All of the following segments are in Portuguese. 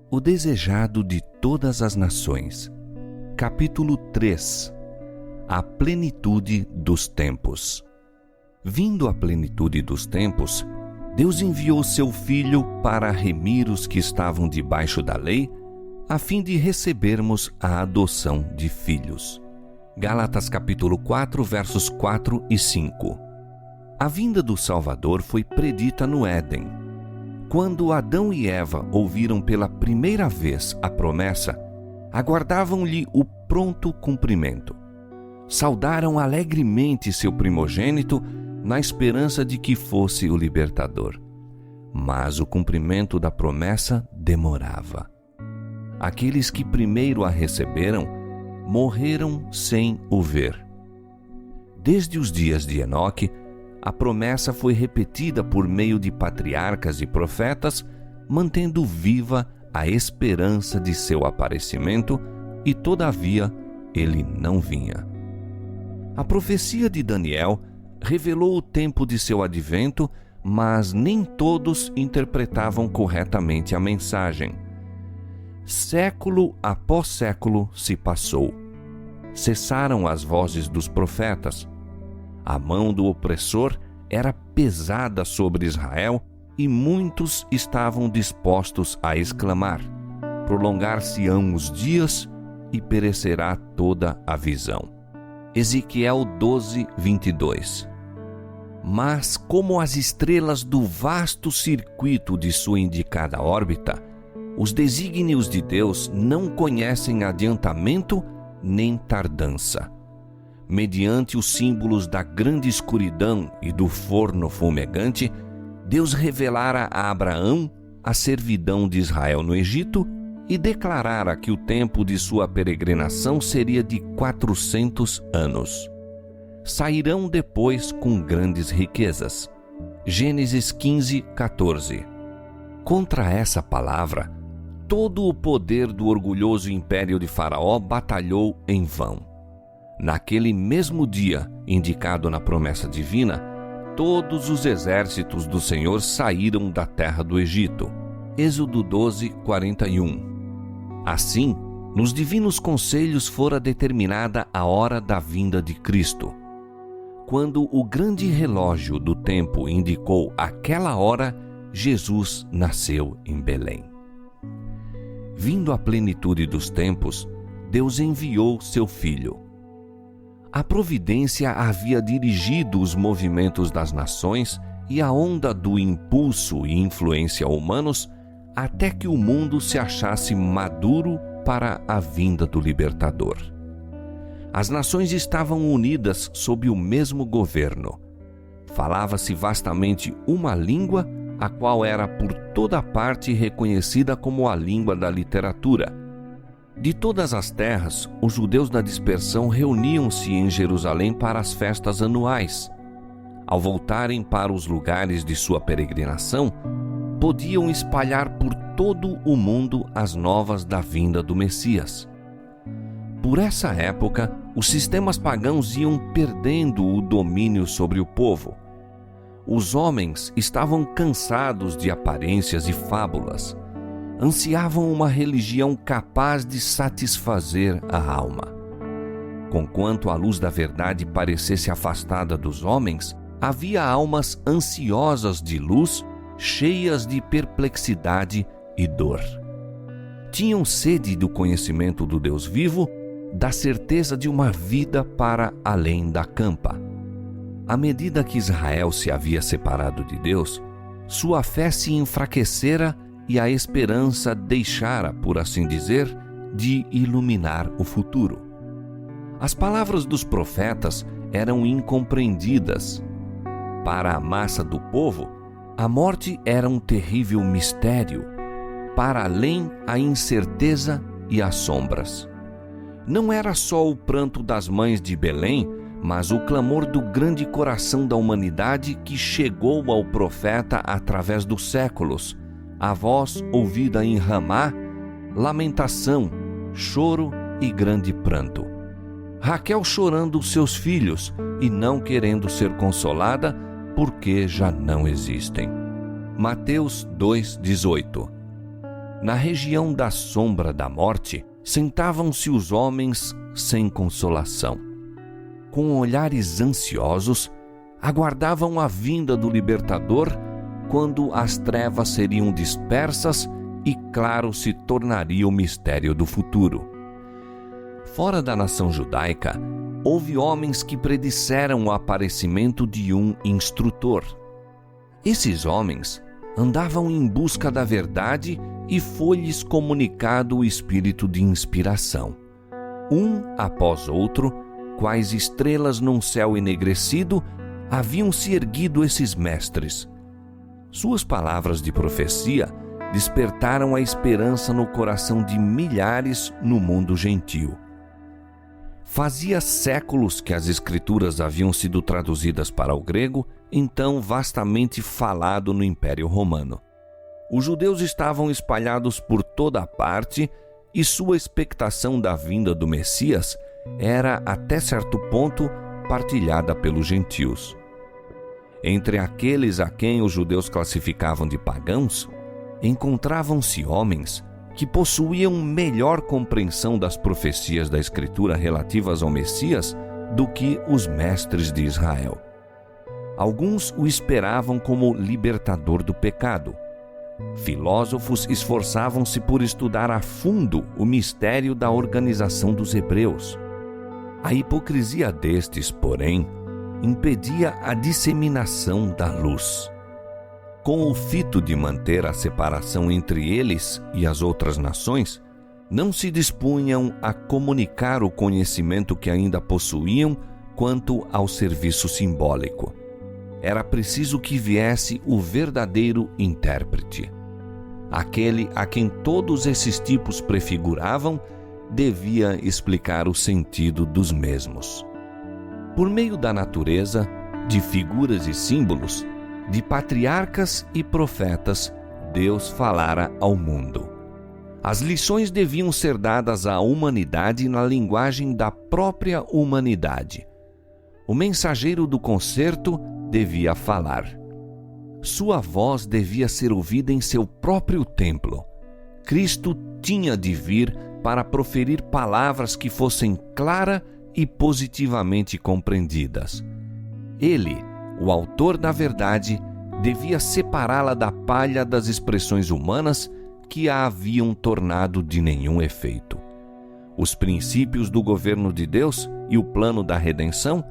O desejado de todas as nações. Capítulo 3. A plenitude dos tempos. Vindo a plenitude dos tempos, Deus enviou seu Filho para remir os que estavam debaixo da lei, a fim de recebermos a adoção de filhos. Gálatas capítulo 4, versos 4 e 5. A vinda do Salvador foi predita no Éden. Quando Adão e Eva ouviram pela primeira vez a promessa, aguardavam-lhe o pronto cumprimento. Saudaram alegremente seu primogênito na esperança de que fosse o libertador. Mas o cumprimento da promessa demorava. Aqueles que primeiro a receberam morreram sem o ver. Desde os dias de Enoque, a promessa foi repetida por meio de patriarcas e profetas, mantendo viva a esperança de seu aparecimento, e todavia ele não vinha. A profecia de Daniel revelou o tempo de seu advento, mas nem todos interpretavam corretamente a mensagem. Século após século se passou. Cessaram as vozes dos profetas. A mão do opressor era pesada sobre Israel e muitos estavam dispostos a exclamar: prolongar-se-ão os dias e perecerá toda a visão. Ezequiel 12, 22. Mas como as estrelas do vasto circuito de sua indicada órbita, os desígnios de Deus não conhecem adiantamento nem tardança. Mediante os símbolos da grande escuridão e do forno fumegante, Deus revelara a Abraão a servidão de Israel no Egito e declarara que o tempo de sua peregrinação seria de 400 anos. Sairão depois com grandes riquezas. Gênesis 15, 14. Contra essa palavra, todo o poder do orgulhoso império de Faraó batalhou em vão. Naquele mesmo dia, indicado na promessa divina, todos os exércitos do Senhor saíram da terra do Egito. Êxodo 12, 41. Assim, nos divinos conselhos fora determinada a hora da vinda de Cristo. Quando o grande relógio do tempo indicou aquela hora, Jesus nasceu em Belém. Vindo a plenitude dos tempos, Deus enviou seu Filho. A providência havia dirigido os movimentos das nações e a onda do impulso e influência humanos até que o mundo se achasse maduro para a vinda do libertador. As nações estavam unidas sob o mesmo governo. Falava-se vastamente uma língua, a qual era por toda parte reconhecida como a língua da literatura. De todas as terras, os judeus da dispersão reuniam-se em Jerusalém para as festas anuais. Ao voltarem para os lugares de sua peregrinação, podiam espalhar por todo o mundo as novas da vinda do Messias. Por essa época, os sistemas pagãos iam perdendo o domínio sobre o povo. Os homens estavam cansados de aparências e fábulas. Ansiavam uma religião capaz de satisfazer a alma. Conquanto a luz da verdade parecesse afastada dos homens, havia almas ansiosas de luz, cheias de perplexidade e dor. Tinham sede do conhecimento do Deus vivo, da certeza de uma vida para além da campa. À medida que Israel se havia separado de Deus, sua fé se enfraquecera e a esperança deixara, por assim dizer, de iluminar o futuro. As palavras dos profetas eram incompreendidas. Para a massa do povo, a morte era um terrível mistério. Para além, a incerteza e as sombras. Não era só o pranto das mães de Belém, mas o clamor do grande coração da humanidade que chegou ao profeta através dos séculos. A voz ouvida em Ramá, lamentação, choro e grande pranto. Raquel chorando seus filhos e não querendo ser consolada, porque já não existem. Mateus 2,18. Na região da sombra da morte, sentavam-se os homens sem consolação. Com olhares ansiosos, aguardavam a vinda do libertador, quando as trevas seriam dispersas e claro se tornaria o mistério do futuro. Fora da nação judaica, houve homens que predisseram o aparecimento de um instrutor. Esses homens andavam em busca da verdade e foi-lhes comunicado o espírito de inspiração. Um após outro, quais estrelas num céu enegrecido, haviam se erguido esses mestres. Suas palavras de profecia despertaram a esperança no coração de milhares no mundo gentil. Fazia séculos que as Escrituras haviam sido traduzidas para o grego, então vastamente falado no Império Romano. Os judeus estavam espalhados por toda a parte e sua expectação da vinda do Messias era, até certo ponto, partilhada pelos gentios. Entre aqueles a quem os judeus classificavam de pagãos, encontravam-se homens que possuíam melhor compreensão das profecias da Escritura relativas ao Messias do que os mestres de Israel. Alguns o esperavam como libertador do pecado. Filósofos esforçavam-se por estudar a fundo o mistério da organização dos hebreus. A hipocrisia destes, porém, impedia a disseminação da luz. Com o fito de manter a separação entre eles e as outras nações, não se dispunham a comunicar o conhecimento que ainda possuíam quanto ao serviço simbólico. Era preciso que viesse o verdadeiro intérprete. Aquele a quem todos esses tipos prefiguravam devia explicar o sentido dos mesmos. Por meio da natureza, de figuras e símbolos, de patriarcas e profetas, Deus falara ao mundo. As lições deviam ser dadas à humanidade na linguagem da própria humanidade. O mensageiro do concerto devia falar. Sua voz devia ser ouvida em seu próprio templo. Cristo tinha de vir para proferir palavras que fossem claras e positivamente compreendidas. Ele, o autor da verdade, devia separá-la da palha das expressões humanas que a haviam tornado de nenhum efeito. Os princípios do governo de Deus e o plano da redenção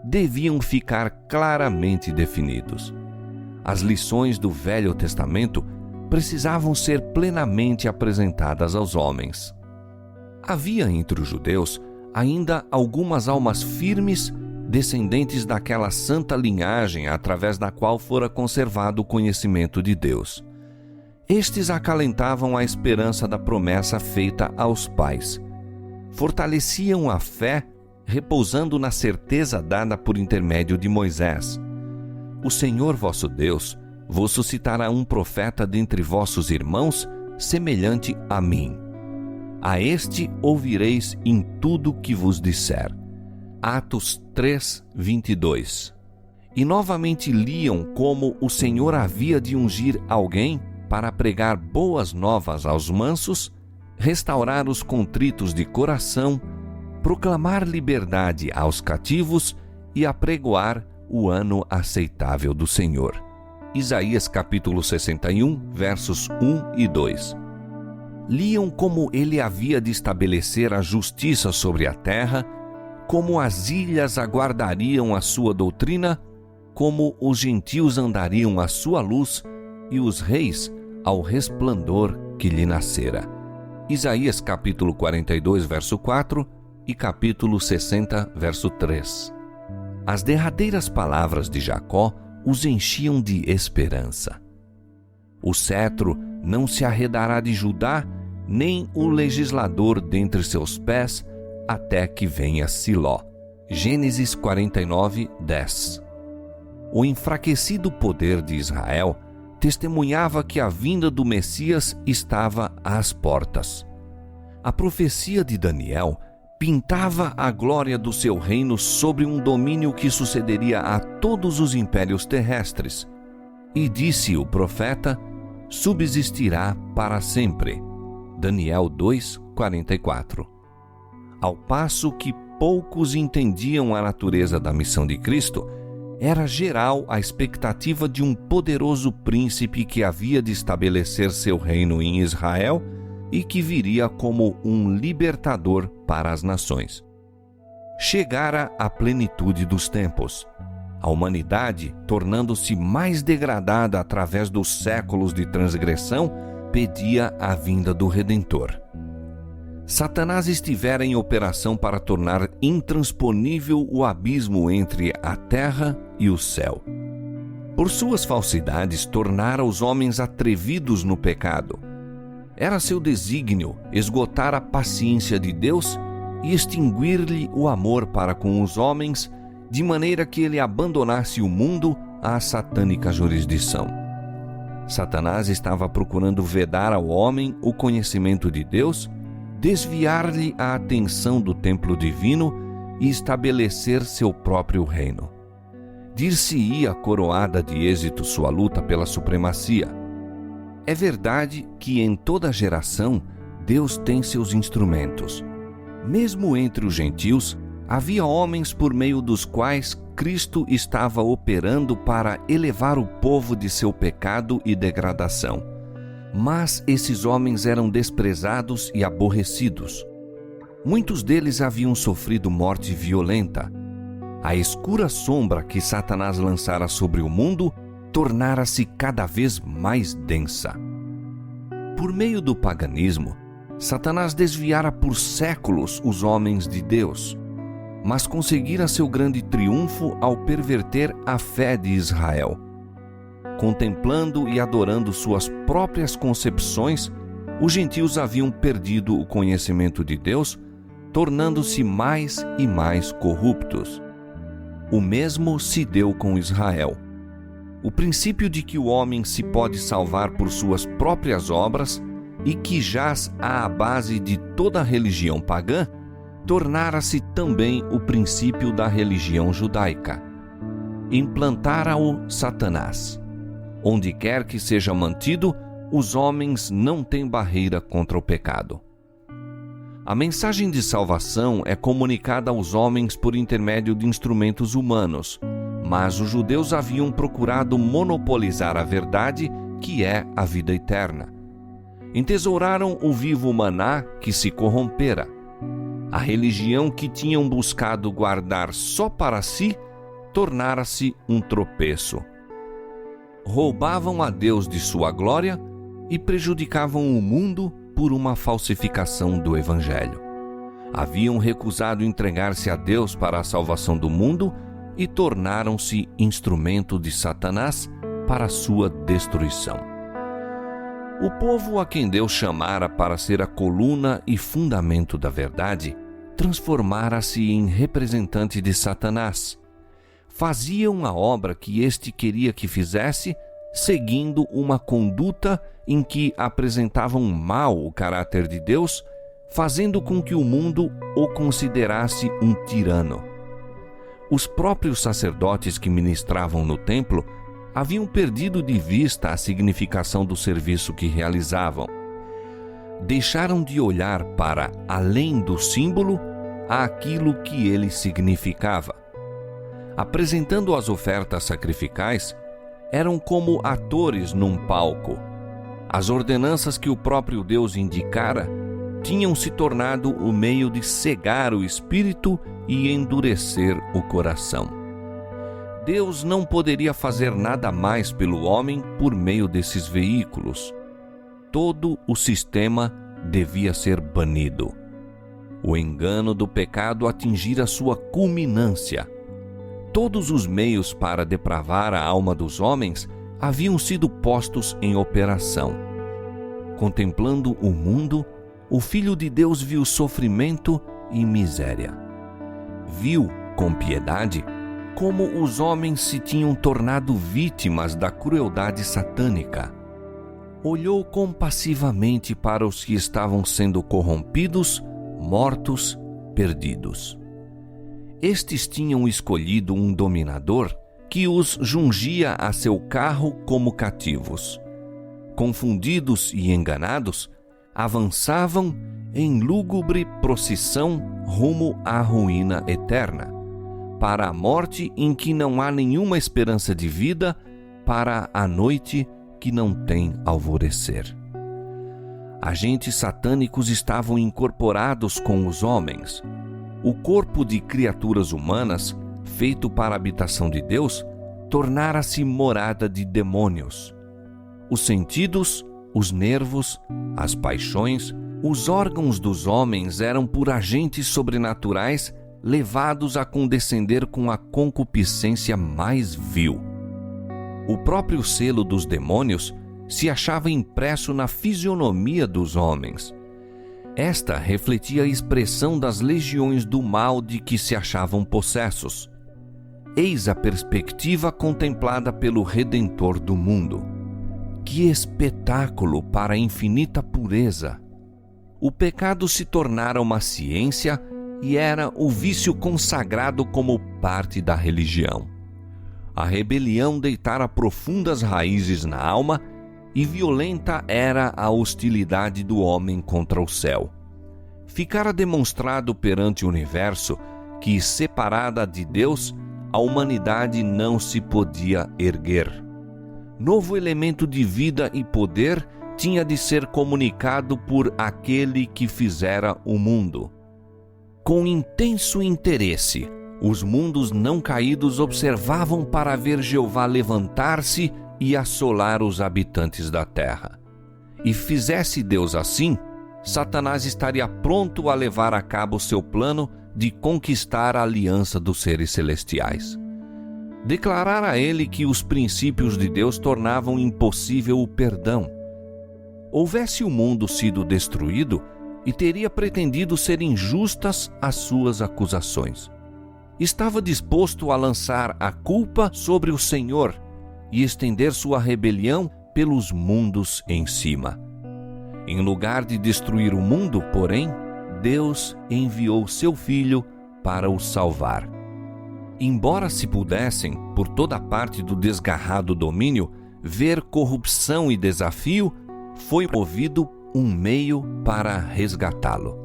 deviam ficar claramente definidos. As lições do Velho Testamento precisavam ser plenamente apresentadas aos homens. Havia entre os judeus ainda algumas almas firmes, descendentes daquela santa linhagem através da qual fora conservado o conhecimento de Deus. Estes acalentavam a esperança da promessa feita aos pais. Fortaleciam a fé, repousando na certeza dada por intermédio de Moisés. O Senhor vosso Deus vos suscitará um profeta dentre vossos irmãos, semelhante a mim. A este ouvireis em tudo que vos disser. Atos 3, 22. E novamente liam como o Senhor havia de ungir alguém para pregar boas novas aos mansos, restaurar os contritos de coração, proclamar liberdade aos cativos e apregoar o ano aceitável do Senhor. Isaías capítulo 61, versos 1 e 2. Liam como ele havia de estabelecer a justiça sobre a terra, como as ilhas aguardariam a sua doutrina, como os gentios andariam à sua luz e os reis ao resplandor que lhe nascera. Isaías capítulo 42, verso 4 e capítulo 60, verso 3. As derradeiras palavras de Jacó os enchiam de esperança. O cetro não se arredará de Judá, nem o legislador dentre seus pés, até que venha Siló. Gênesis 49, 10. O enfraquecido poder de Israel testemunhava que a vinda do Messias estava às portas. A profecia de Daniel pintava a glória do seu reino sobre um domínio que sucederia a todos os impérios terrestres. E disse o profeta: subsistirá para sempre. Daniel 2:44. Ao passo que poucos entendiam a natureza da missão de Cristo, era geral a expectativa de um poderoso príncipe que havia de estabelecer seu reino em Israel e que viria como um libertador para as nações. Chegara a plenitude dos tempos. A humanidade, tornando-se mais degradada através dos séculos de transgressão, pedia a vinda do Redentor. Satanás estivera em operação para tornar intransponível o abismo entre a terra e o céu. Por suas falsidades, tornara os homens atrevidos no pecado. Era seu desígnio esgotar a paciência de Deus e extinguir-lhe o amor para com os homens, de maneira que ele abandonasse o mundo à satânica jurisdição. Satanás estava procurando vedar ao homem o conhecimento de Deus, desviar-lhe a atenção do templo divino e estabelecer seu próprio reino. Dir-se-ia coroada de êxito sua luta pela supremacia. É verdade que em toda geração Deus tem seus instrumentos. Mesmo entre os gentios, havia homens por meio dos quais Cristo estava operando para elevar o povo de seu pecado e degradação. Mas esses homens eram desprezados e aborrecidos. Muitos deles haviam sofrido morte violenta. A escura sombra que Satanás lançara sobre o mundo tornara-se cada vez mais densa. Por meio do paganismo, Satanás desviara por séculos os homens de Deus, mas conseguira seu grande triunfo ao perverter a fé de Israel. Contemplando e adorando suas próprias concepções, os gentios haviam perdido o conhecimento de Deus, tornando-se mais e mais corruptos. O mesmo se deu com Israel. O princípio de que o homem se pode salvar por suas próprias obras e que jaz à base de toda a religião pagã, tornara-se também o princípio da religião judaica. Implantara-o Satanás. Onde quer que seja mantido, os homens não têm barreira contra o pecado. A mensagem de salvação é comunicada aos homens por intermédio de instrumentos humanos, mas os judeus haviam procurado monopolizar a verdade, que é a vida eterna. Entesouraram o vivo maná que se corrompera. A religião que tinham buscado guardar só para si tornara-se um tropeço. Roubavam a Deus de sua glória e prejudicavam o mundo por uma falsificação do Evangelho. Haviam recusado entregar-se a Deus para a salvação do mundo e tornaram-se instrumento de Satanás para sua destruição. O povo a quem Deus chamara para ser a coluna e fundamento da verdade, transformara-se em representante de Satanás. Faziam a obra que este queria que fizesse, seguindo uma conduta em que apresentavam mal o caráter de Deus, fazendo com que o mundo o considerasse um tirano. Os próprios sacerdotes que ministravam no templo haviam perdido de vista a significação do serviço que realizavam. Deixaram de olhar para além do símbolo àquilo que ele significava. Apresentando as ofertas sacrificais, eram como atores num palco. As ordenanças que o próprio Deus indicara tinham se tornado o meio de cegar o espírito e endurecer o coração. Deus não poderia fazer nada mais pelo homem por meio desses veículos. Todo o sistema devia ser banido. O engano do pecado atingira sua culminância. Todos os meios para depravar a alma dos homens haviam sido postos em operação. Contemplando o mundo, o Filho de Deus viu sofrimento e miséria. Viu, com piedade, como os homens se tinham tornado vítimas da crueldade satânica. Olhou compassivamente para os que estavam sendo corrompidos, mortos, perdidos. Estes tinham escolhido um dominador que os jungia a seu carro como cativos. confundidos e enganados, avançavam em lúgubre procissão rumo à ruína eterna, para a morte em que não há nenhuma esperança de vida, para a noite que não tem alvorecer. Agentes satânicos estavam incorporados com os homens. O corpo de criaturas humanas, feito para a habitação de Deus, tornara-se morada de demônios. Os sentidos, os nervos, as paixões, os órgãos dos homens eram por agentes sobrenaturais levados a condescender com a concupiscência mais vil. O próprio selo dos demônios se achava impresso na fisionomia dos homens. Esta refletia a expressão das legiões do mal de que se achavam possessos. Eis a perspectiva contemplada pelo Redentor do mundo. Que espetáculo para a infinita pureza! O pecado se tornara uma ciência e era o vício consagrado como parte da religião. A rebelião deitara profundas raízes na alma e violenta era a hostilidade do homem contra o céu. Ficara demonstrado perante o universo que, separada de Deus, a humanidade não se podia erguer. Novo elemento de vida e poder tinha de ser comunicado por aquele que fizera o mundo. Com intenso interesse, os mundos não caídos observavam para ver Jeová levantar-se e assolar os habitantes da terra. E fizesse Deus assim, Satanás estaria pronto a levar a cabo seu plano de conquistar a aliança dos seres celestiais. Declarar a ele que os princípios de Deus tornavam impossível o perdão. Houvesse o mundo sido destruído, e teria pretendido ser injustas as suas acusações. Estava disposto a lançar a culpa sobre o Senhor e estender sua rebelião pelos mundos em cima. Em lugar de destruir o mundo, porém, Deus enviou seu Filho para o salvar. Embora se pudessem, por toda parte do desgarrado domínio, ver corrupção e desafio, foi movido um meio para resgatá-lo.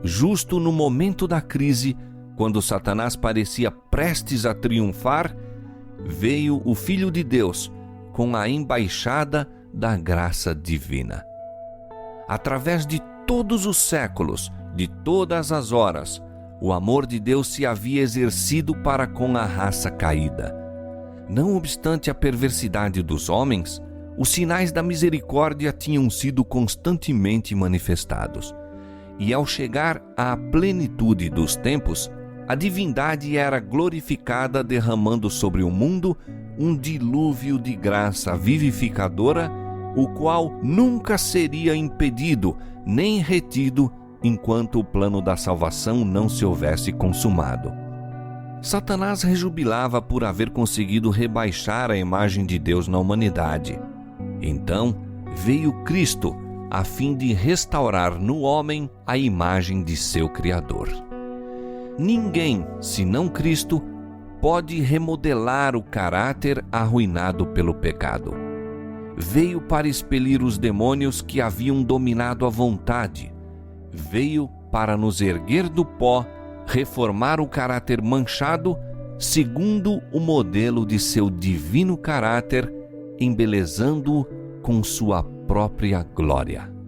Justo no momento da crise, quando Satanás parecia prestes a triunfar, veio o Filho de Deus com a embaixada da graça divina. Através de todos os séculos, de todas as horas, o amor de Deus se havia exercido para com a raça caída. Não obstante a perversidade dos homens, os sinais da misericórdia tinham sido constantemente manifestados. E ao chegar à plenitude dos tempos, a divindade era glorificada, derramando sobre o mundo um dilúvio de graça vivificadora, o qual nunca seria impedido nem retido enquanto o plano da salvação não se houvesse consumado. Satanás rejubilava por haver conseguido rebaixar a imagem de Deus na humanidade. Então veio Cristo, a fim de restaurar no homem a imagem de seu Criador. Ninguém, senão Cristo, pode remodelar o caráter arruinado pelo pecado. Veio para expelir os demônios que haviam dominado a vontade. Veio para nos erguer do pó, reformar o caráter manchado, segundo o modelo de seu divino caráter, embelezando-o com sua própria glória.